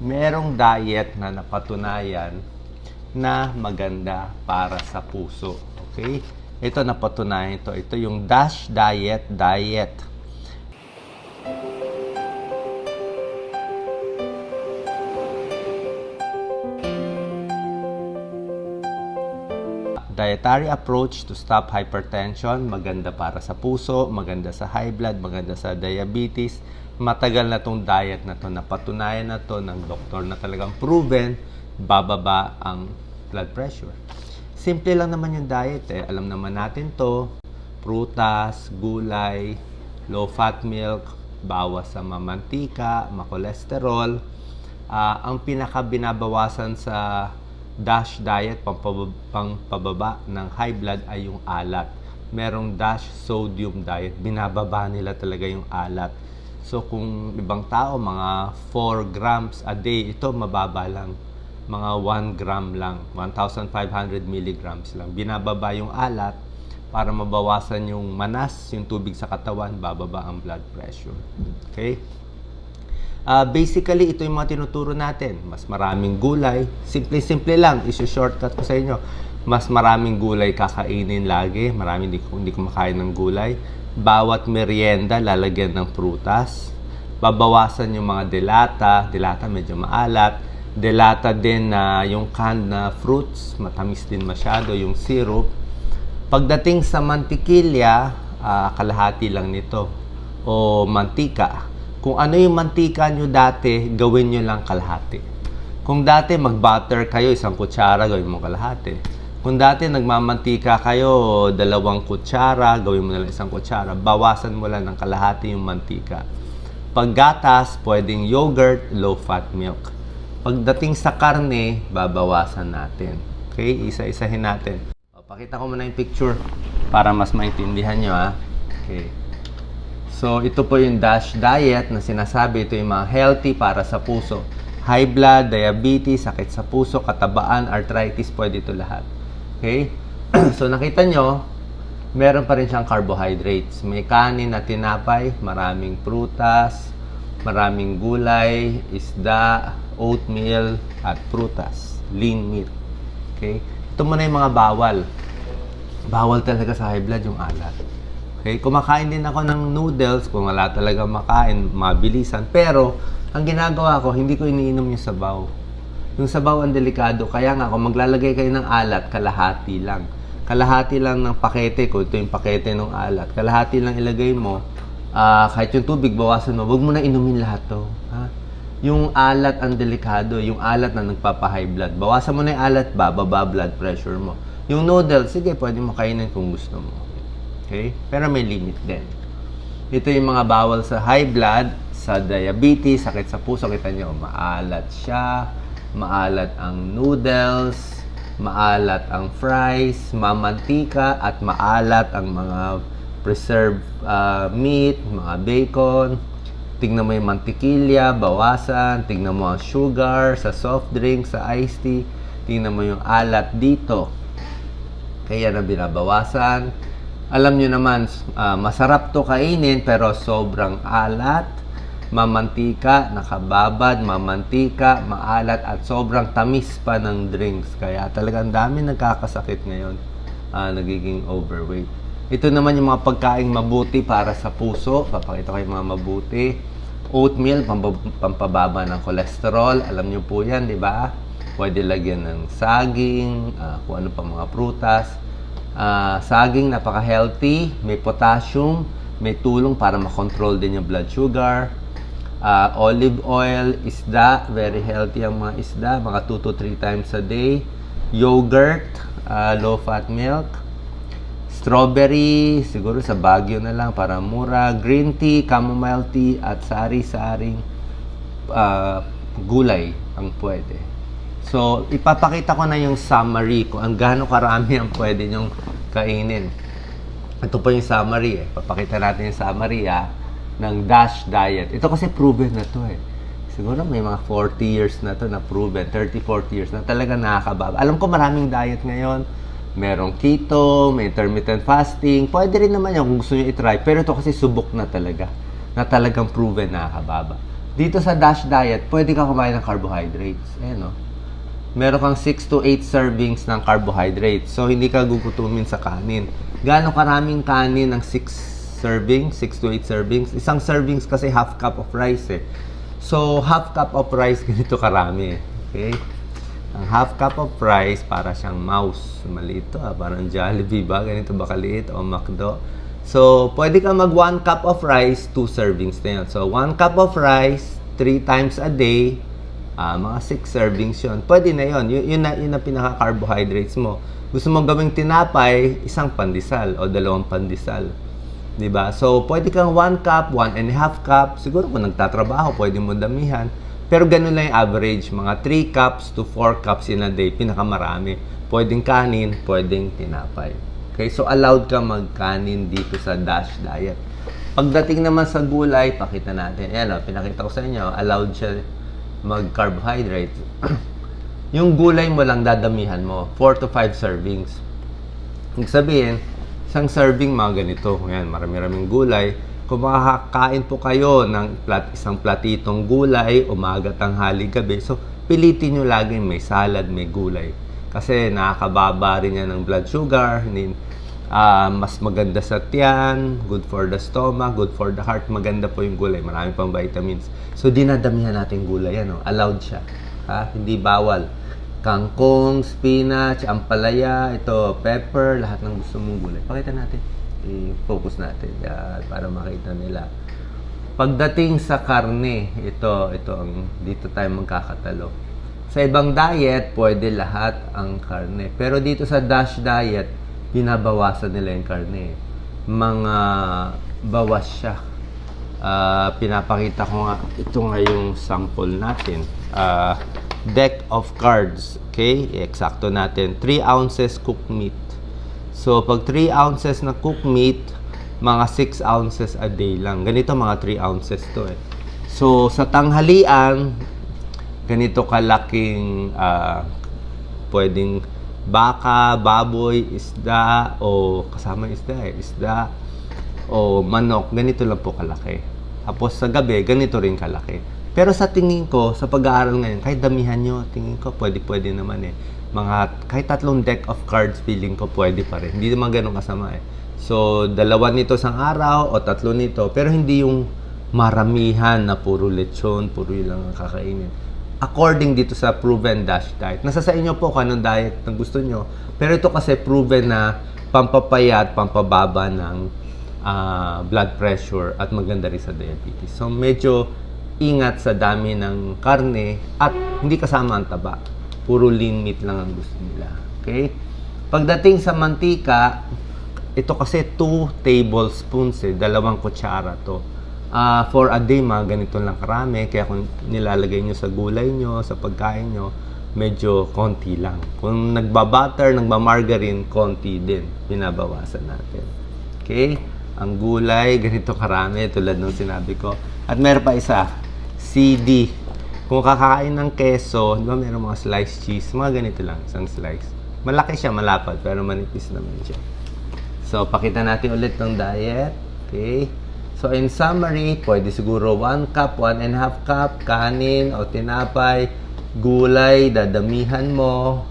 merong diet na napatunayan na maganda para sa puso. Okay? Ito napatunayan ito. Ito yung DASH diet. Dietary approach to stop hypertension, maganda para sa puso, maganda sa high blood, maganda sa diabetes. Matagal na tong diet na to, napatunayan na to ng doktor na talagang proven, bababa ang blood pressure. Simple lang naman yung diet eh. Alam naman natin to, prutas, gulay, low fat milk, bawas sa mamantika, makolesterol. Ang pinaka binabawasan sa DASH diet, pambaba ng high blood ay yung alat. Merong DASH sodium diet, binababa nila talaga yung alat. So kung ibang tao, mga 4 grams a day, ito mababa lang. Mga 1 gram lang, 1,500 milligrams lang. Binababa yung alat para mabawasan yung manas, yung tubig sa katawan, bababa ang blood pressure. Okay? Basically, ito yung mga tinuturo natin. Mas maraming gulay. Simple lang. Isu-shortcut ko sa inyo. Mas maraming gulay kakainin lagi. Hindi ko makain ng gulay. Bawat merienda, lalagyan ng prutas. Babawasan yung mga delata. Delata medyo maalat. Delata din na yung canned na fruits. Matamis din masyado. Yung syrup. Pagdating sa mantikilya, kalahati lang nito. O mantika. Kung ano yung mantika nyo dati, gawin nyo lang kalahati. Kung dati mag-butter kayo, 1 kutsara, gawin mo kalahati. Kung dati nagmamantika kayo, 2 kutsara, gawin mo na lang 1 kutsara. Bawasan mo lang ng kalahati yung mantika. Pag gatas, pwedeng yogurt, low-fat milk. Pagdating sa karne, babawasan natin. Okay? Isa-isahin natin. Pakita ko muna yung picture para mas maintindihan nyo. Okay. So, ito po yung DASH diet na sinasabi. Ito yung mga healthy para sa puso. High blood, diabetes, sakit sa puso, katabaan, arthritis, pwede ito lahat. Okay? So, nakita nyo, meron pa rin siyang carbohydrates. May kanin na tinapay, maraming prutas, maraming gulay, isda, oatmeal, at prutas. Lean meat. Okay? Ito muna yung mga bawal. Bawal talaga sa high blood yung alat. Okay, kumakain din ako ng noodles kung wala talaga makain, mabilisan. Pero, ang ginagawa ko, hindi ko iniinom yung sabaw. Yung sabaw ang delikado. Kaya nga, kung maglalagay kayo ng alat, kalahati lang. Kalahati lang ng pakete, kung ito yung pakete ng alat. Kalahati lang ilagay mo. Kahit yung tubig, bawasan mo. Huwag mo na inumin lahat to. Ha? Yung alat ang delikado. Yung alat na nagpapa-high blood. Bawasan mo na yung alat, bababa blood pressure mo. Yung noodles, sige, pwede mo kainin kung gusto mo. Okay? Pero may limit din. Ito yung mga bawal sa high blood, sa diabetes, sakit sa puso. Kita nyo, maalat siya, maalat ang noodles, maalat ang fries, mamantika, at maalat ang mga preserved meat, mga bacon. Tingnan mo yung mantikilya, bawasan. Tingnan mo ang sugar sa soft drink, sa iced tea. Tingnan mo yung alat dito. Kaya na binabawasan. Alam nyo naman, masarap to kainin pero sobrang alat, mamantika, nakababad, mamantika, maalat at sobrang tamis pa ng drinks. Kaya talagang dami nagkakasakit ngayon, nagiging overweight. Ito naman yung mga pagkain mabuti para sa puso. Papakita ko yung mga mabuti. Oatmeal, pampababa ng cholesterol. Alam nyo po yan, di ba? Pwede lagyan ng saging, kung ano pa mga prutas. Saging, napaka-healthy, may potassium, may tulong para makontrol din yung blood sugar. Olive oil, isda, very healthy ang mga isda, mga 2 to 3 times a day. Yogurt, low-fat milk. Strawberry, siguro sa Baguio na lang para mura. Green tea, chamomile tea, at sari-saring gulay ang pwede. So, ipapakita ko na yung summary kung ang gaano karami ang pwede nyong kainin. Ito po yung summary eh. Papakita natin yung summary ng DASH diet. Ito kasi proven na to eh. Siguro may mga 40 years na to na proven. 30, 40 years na talaga nakakababa. Alam ko maraming diet ngayon. Merong keto, may intermittent fasting. Pwede rin naman yan kung gusto nyo itry. Pero ito kasi subok na talaga. Na talagang proven nakakababa. Dito sa DASH diet, pwede ka kumain ng carbohydrates. Ayan, no? Meron kang 6 to 8 servings ng carbohydrates. So, hindi ka gugutumin sa kanin. Gaano karaming kanin ng 6 servings? 6 to 8 servings? Isang servings kasi half cup of rice eh. So, half cup of rice, ganito karami. Okay? Ang half cup of rice, para siyang mouse. Maliit to, parang Jollibee ba? Ganito ba kaliit? O McDo? So, pwede ka mag 1 cup of rice, 2 servings na yun. So, 1 cup of rice, 3 times a day, mga 6 servings yun. Pwede na yun. Yun na pinaka-carbohydrates mo. Gusto mo gawing tinapay, isang pandesal o 2 pandesal. Diba? So, pwede kang 1 cup, 1.5 cup. Siguro kung nagtatrabaho, pwede mo damihan. Pero ganun lang yung average. Mga 3 cups to 4 cups in a day. Pinakamarami. Pwedeng kanin, pwedeng tinapay. Okay? So, allowed ka magkanin dito sa DASH diet. Pagdating naman sa gulay, pakita natin. Ayan, pinakita ko sa inyo. Allowed siya mag-carbohydrate. Yung gulay mo lang dadamihan mo. 4 to 5 servings. Ibig sabihin, isang serving mga ganito. Ayan, marami-raming gulay. Kung makakain po kayo ng isang platitong gulay, umaga, tanghali, gabi, so pilitin nyo lagi may salad, may gulay. Kasi nakakababa rin yan ng blood sugar, mas maganda sa tiyan, good for the stomach, good for the heart, maganda po yung gulay, marami pang vitamins. So dinadamihan natin gulay, ano? Allowed siya. Ha? Hindi bawal. Kangkong, spinach, ampalaya, ito, pepper, lahat ng gusto mong gulay. Pakita natin. I-focus natin yan para makita nila. Pagdating sa karne, ito ang dito tayo magkakatalo. Sa ibang diet, pwede lahat ang karne. Pero dito sa DASH diet, binabawasan nila yung karne. Mga bawas siya. Pinapakita ko nga, ito nga yung sample natin. Deck of cards. Okay? Eksakto natin. 3 ounces cooked meat. So, pag 3 ounces na cooked meat, mga 6 ounces a day lang. Ganito, mga 3 ounces to eh. So, sa tanghalian, ganito kalaking pwedeng baka, baboy, isda, o kasama isda eh, isda, o manok, ganito lang po kalaki. Tapos sa gabi, ganito rin kalaki. Pero sa tingin ko, sa pag-aaral ngayon, kahit damihan nyo, tingin ko, pwede naman eh. Kahit 3 deck of cards, feeling ko pwede pa rin. Hindi naman ganun kasama eh. So, 2 nito sa araw o 3 nito. Pero hindi yung maramihan na puro lechon, puro yun lang ang kakainin. According dito sa proven DASH diet. Nasa sa inyo po kung anong diet na gusto nyo. Pero ito kasi proven na pampapayat, pampababa ng blood pressure at maganda rin sa diabetes. So, medyo ingat sa dami ng karne at hindi kasama ang taba. Puro lean meat lang ang gusto nila. Okay? Pagdating sa mantika, ito kasi 2 tablespoons eh. 2 kutsara to. For a day, mga ganito lang karami. Kaya kung nilalagay nyo sa gulay nyo, sa pagkain nyo, medyo konti lang. Kung nagbabutter, nagbamargarine, konti din. Pinabawasan natin. Okay? Ang gulay, ganito karami. Tulad ng sinabi ko. At meron pa isa. CD. Kung kakain ng keso, di ba meron mga sliced cheese, mga ganito lang, isang slice. Malaki siya, malapad, pero manipis naman siya. So, pakita natin ulit ng diet. Okay? So, in summary, pwede siguro 1 cup, 1.5 cup, kanin o tinapay, gulay, dadamihan mo.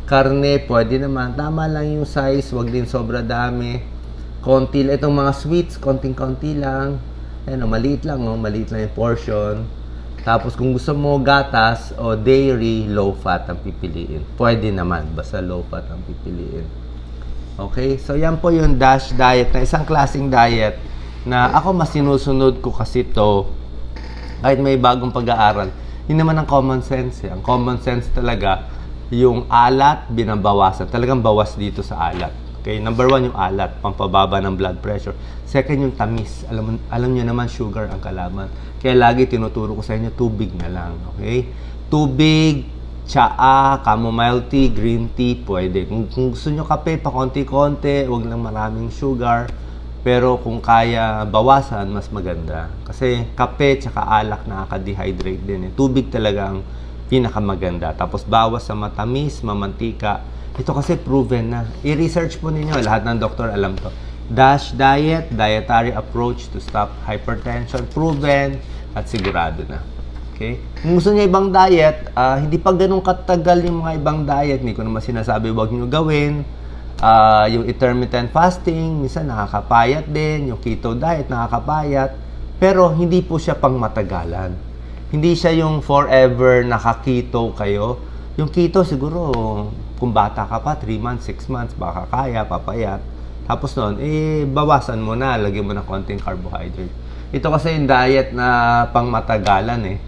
Karne, pwede naman. Tama lang yung size, wag din sobra dami. Konti lang, itong mga sweets, konting-konti lang. Ayan, maliit lang yung portion. Tapos kung gusto mo gatas o dairy, low fat ang pipiliin. Pwede naman, basta low fat ang pipiliin. Okay? So yan po yung DASH diet na isang klaseng diet na ako mas sinusunod ko kasi to kahit may bagong pag-aaral. Yun naman ang common sense eh. Ang common sense talaga, yung alat, binabawasan. Talagang bawas dito sa alat. Okay? Number 1 yung alat, pampababa ng blood pressure. Second yung tamis. Alam nyo naman, sugar ang kalaban. Kaya lagi tinuturo ko sa inyo, tubig na lang. Okay? Tubig, tsaa, chamomile tea, green tea, pwede. Kung gusto nyo kape, pa konti-konti, huwag lang maraming sugar. Pero kung kaya bawasan, mas maganda. Kasi kape tsaka alak nakaka-dehydrate din. Eh. Tubig talaga ang pinakamaganda. Tapos bawas sa matamis, mamantika. Ito kasi proven na. I-research po ninyo. Lahat ng doktor alam to. DASH diet, dietary approach to stop hypertension. Proven. at sigurado na. Okay? Kung gusto niya ibang diet, hindi pa ganun katagal yung mga ibang diet. Hindi ko naman sinasabi huwag niyo gawin. Yung intermittent fasting, minsan nakakapayat din. Yung keto diet, nakakapayat. Pero hindi po siya pang matagalan. Hindi siya yung forever naka-keto kayo. Yung keto siguro, kung bata ka pa, 3 months, 6 months, baka kaya, papayat. Tapos noon, bawasan mo na, lagyan mo na konting carbohydrate. Ito kasi yung diet na pang matagalan eh.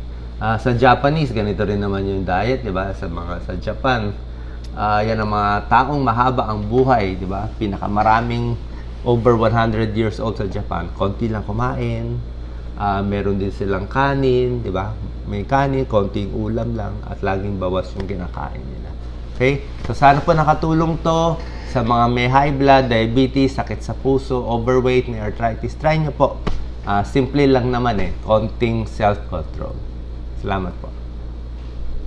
Sa Japanese, ganito rin naman yung diet, di ba? Sa Japan, yan ang mga taong mahaba ang buhay, di ba? Pinakamaraming over 100 years old sa Japan. Konti lang kumain, meron din silang kanin, di ba? May kanin, konting ulam lang, at laging bawas yung kinakain nila. Okay? So, sana po nakatulong to sa mga may high blood, diabetes, sakit sa puso, overweight, may arthritis. Try nyo po. Simple lang naman konting self-control. Salamat po.